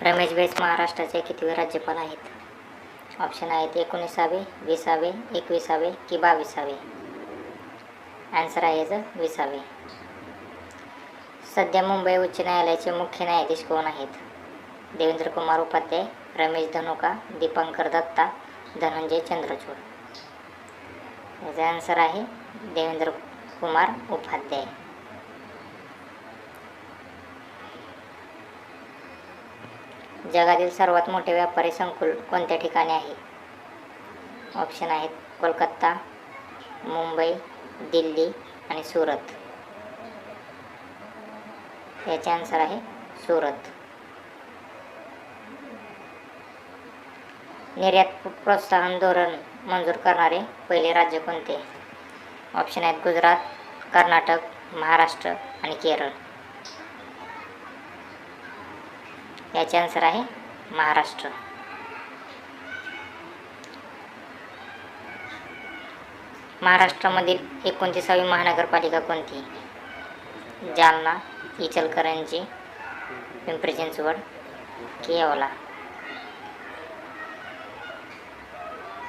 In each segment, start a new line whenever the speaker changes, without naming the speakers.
रमेश बैस महाराष्ट्राचे कितवे राज्यपाल आहेत? ऑप्शन आहेत 19वे, 20वे, 21वे की 22वे. आन्सर आहे याचं 20वे. सध्या मुंबई उच्च न्यायालयाचे मुख्य न्यायाधीश कोण आहेत? देवेंद्र कुमार उपाध्याय, रमेश धनुका, दीपंकर दत्ता, धनंजय चंद्रचूड. याचा आन्सर आहे देवेंद्र कुमार उपाध्याय. जगातील सर्वात मोठे व्यापारी संकुल कोणत्या ठिकाणी आहे? ऑप्शन आहेत कोलकाता, मुंबई, दिल्ली आणि सुरत. याचे आन्सर आहे सुरत. निर्यात प्रोत्साहन धोरण मंजूर करणारे पहिले राज्य कोणते? ऑप्शन आहेत गुजरात, कर्नाटक, महाराष्ट्र आणि केरळ. याचे आन्सर आहे महाराष्ट्र. महाराष्ट्रामधील 29वी महानगरपालिका कोणती? जालना, इचलकरंजी, पिंपरी चिंचवड की येवला.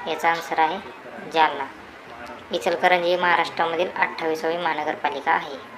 याचा आन्सर आहे जालना. इचलकरंजी महाराष्ट्रामधील 28वी महानगरपालिका आहे.